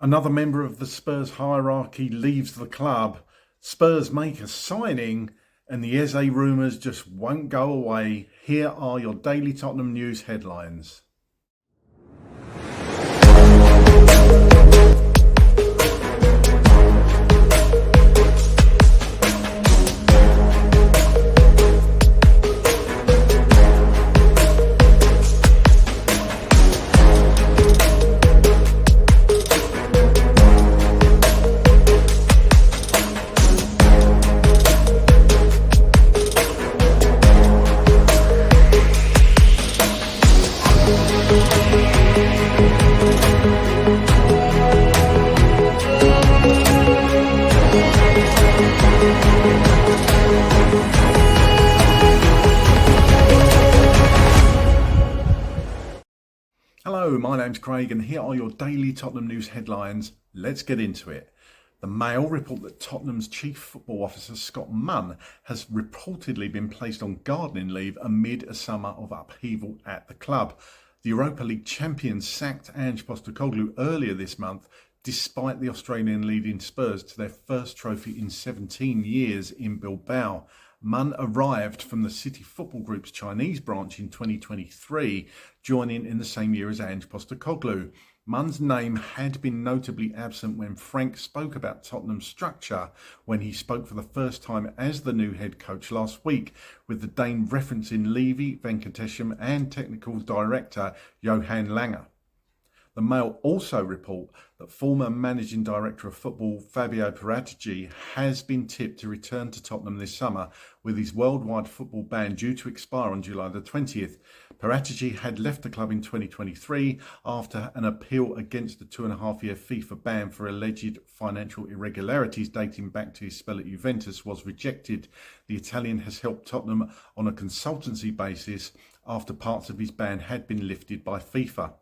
Another member of the Spurs hierarchy leaves the club. Spurs make a signing and the Eze rumours just won't go away. Here are your daily Tottenham news headlines. Hello, my name's Craig and here are your daily Tottenham news headlines. Let's get into it. The Mail report that Tottenham's chief football officer Scott Munn has reportedly been placed on gardening leave amid a summer of upheaval at the club. The Europa League champions sacked Ange Postecoglou earlier this month despite the Australian leading Spurs to their first trophy in 17 years in Bilbao. Munn arrived from the City Football Group's Chinese branch in 2023, joining in the same year as Ange Postecoglou. Munn's name had been notably absent when Frank spoke about Tottenham's structure when he spoke for the first time as the new head coach last week, with the Dane referencing Levy, Venkatesham and technical director Johan Langer. The Mail also report that former managing director of football Fabio Paratici has been tipped to return to Tottenham this summer, with his worldwide football ban due to expire on July the 20th. Paratici had left the club in 2023 after an appeal against the 2.5-year FIFA ban for alleged financial irregularities dating back to his spell at Juventus was rejected. The Italian has helped Tottenham on a consultancy basis after parts of his ban had been lifted by FIFA.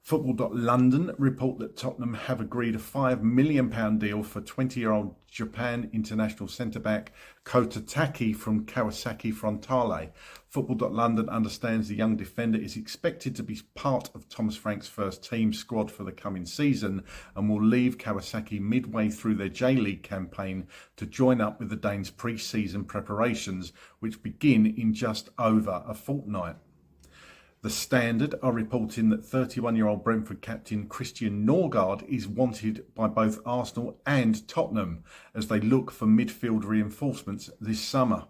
Football.London report that Tottenham have agreed a £5 million deal for 20-year-old Japan international centre-back Kōta Takai from Kawasaki Frontale. Football.London understands the young defender is expected to be part of Thomas Frank's first team squad for the coming season and will leave Kawasaki midway through their J-League campaign to join up with the Danes' pre-season preparations, which begin in just over a fortnight. The Standard are reporting that 31-year-old Brentford captain Christian Nørgaard is wanted by both Arsenal and Tottenham as they look for midfield reinforcements this summer.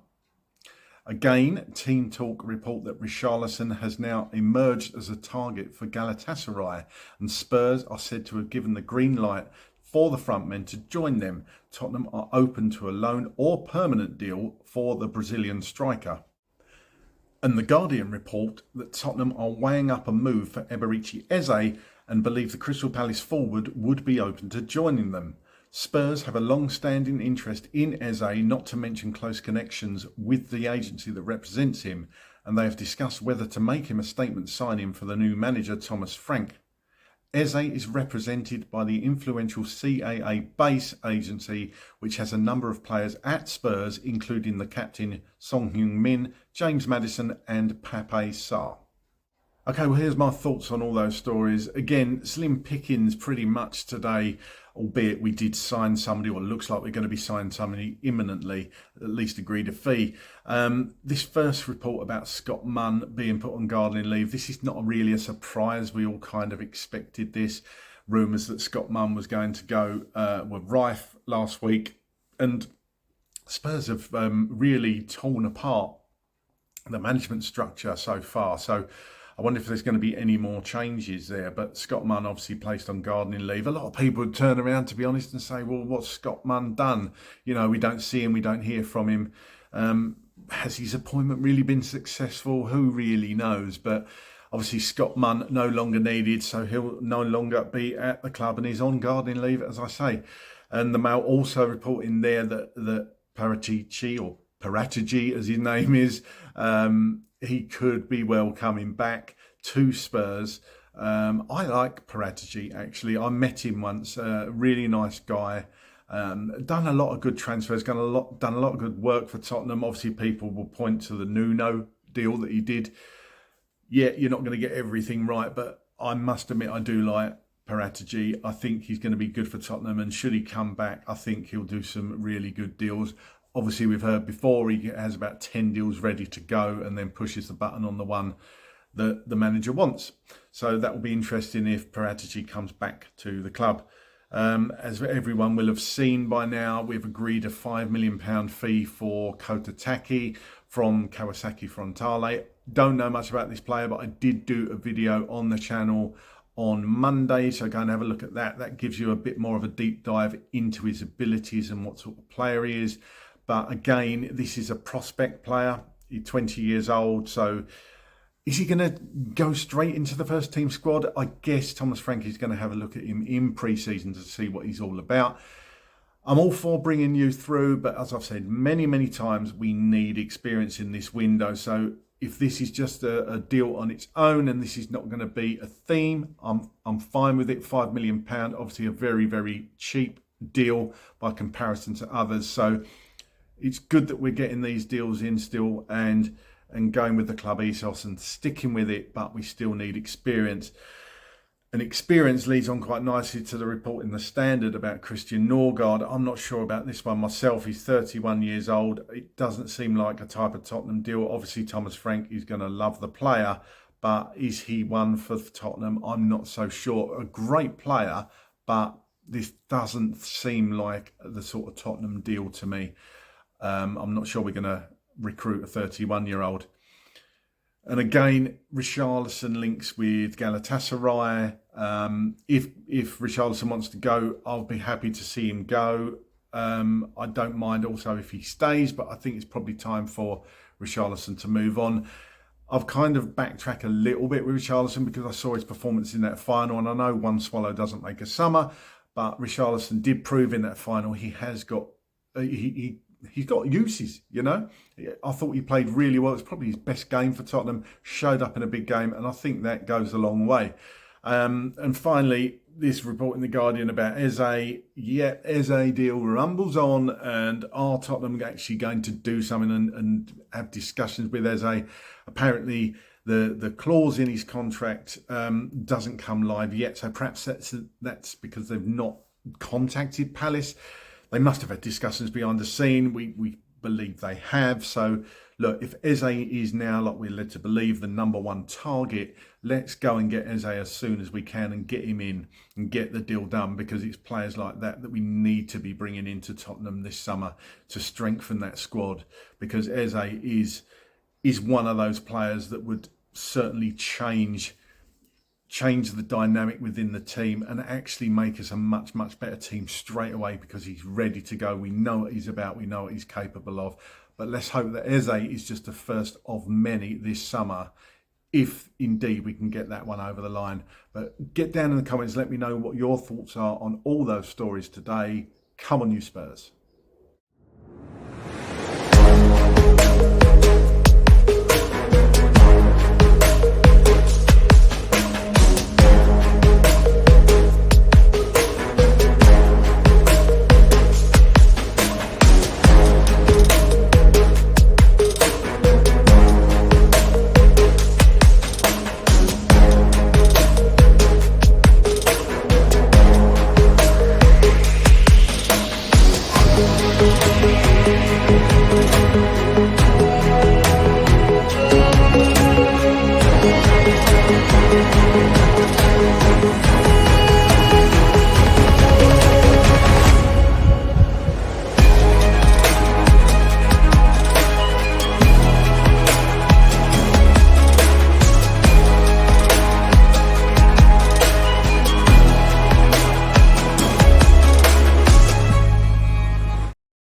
Again, Team Talk report that Richarlison has now emerged as a target for Galatasaray and Spurs are said to have given the green light for the frontmen to join them. Tottenham are open to a loan or permanent deal for the Brazilian striker. And The Guardian report that Tottenham are weighing up a move for Eberechi Eze and believe the Crystal Palace forward would be open to joining them. Spurs have a long-standing interest in Eze, not to mention close connections with the agency that represents him, and they have discussed whether to make him a statement signing for the new manager Thomas Frank. Eze is represented by the influential CAA base agency, which has a number of players at Spurs, including the captain Son Heung-min, James Maddison and Pape Sarr. Okay, well, here's my thoughts on all those stories. Again, slim pickings pretty much today, albeit we did sign somebody, or looks like we're going to be signing somebody imminently, at least agreed a fee. This first report about Scott Munn being put on gardening leave, this is not really a surprise. We all kind of expected this. Rumours that Scott Munn was going to go were rife last week, and Spurs have really torn apart the management structure so far. So I wonder if there's going to be any more changes there. But Scott Munn obviously placed on gardening leave. A lot of people would turn around, to be honest, and say, well, what's Scott Munn done? You know, we don't see him, we don't hear from him. Has his appointment really been successful? Who really knows? But obviously Scott Munn no longer needed, so he'll no longer be at the club and he's on gardening leave, as I say. And the Mail also reporting there that Paratici, or Paratici as his name is, he could be well coming back to Spurs. I like Paratici, actually. I met him once, really nice guy. Done a lot of good transfers, done a lot of good work for Tottenham. Obviously, people will point to the Nuno deal that he did. Yeah, you're not going to get everything right, but I must admit I do like Paratici. I think he's going to be good for Tottenham, and should he come back, I think he'll do some really good deals. Obviously, we've heard before he has about 10 deals ready to go and then pushes the button on the one that the manager wants. So that will be interesting if Paratici comes back to the club. As everyone will have seen by now, we've agreed a £5 million fee for Kōta Takai from Kawasaki Frontale. Don't know much about this player, but I did do a video on the channel on Monday, so go and have a look at that. That gives you a bit more of a deep dive into his abilities and what sort of player he is. But again, this is a prospect player. He's 20 years old, so is he going to go straight into the first team squad? I guess Thomas Frank is going to have a look at him in pre-season to see what he's all about. I'm all for bringing you through, but as I've said many, many times, we need experience in this window. So if this is just a deal on its own and this is not going to be a theme, I'm fine with it. £5 million, obviously a very, very cheap deal by comparison to others. So it's good that we're getting these deals in still and going with the club ethos and sticking with it, but we still need experience. And experience leads on quite nicely to the report in the Standard about Christian Nørgaard. I'm not sure about this one myself. He's 31 years old. It doesn't seem like a type of Tottenham deal. Obviously, Thomas Frank is going to love the player, but is he one for Tottenham? I'm not so sure. A great player, but this doesn't seem like the sort of Tottenham deal to me. I'm not sure we're going to recruit a 31-year-old. And again, Richarlison links with Galatasaray. If Richarlison wants to go, I'll be happy to see him go. I don't mind also if he stays, but I think it's probably time for Richarlison to move on. I've kind of backtracked a little bit with Richarlison because I saw his performance in that final, and I know one swallow doesn't make a summer, but Richarlison did prove in that final he has got he's got uses, you know. I thought he played really well. It's probably his best game for Tottenham, showed up in a big game, and I think that goes a long way. And finally, this report in The Guardian about Eze. Yeah, Eze deal rumbles on, and are Tottenham actually going to do something and have discussions with Eze? Apparently, the clause in his contract doesn't come live yet, so perhaps that's because they've not contacted Palace. They must have had discussions behind the scene. We believe they have. So, look, if Eze is now, like we're led to believe, the number one target, let's go and get Eze as soon as we can and get him in and get the deal done, because it's players like that that we need to be bringing into Tottenham this summer to strengthen that squad, because Eze is one of those players that would certainly change the dynamic within the team and actually make us a much, much better team straight away, because he's ready to go. We know what he's about. We know what he's capable of. But let's hope that Eze is just the first of many this summer, if indeed we can get that one over the line. But get down in the comments. Let me know what your thoughts are on all those stories today. Come on, you Spurs.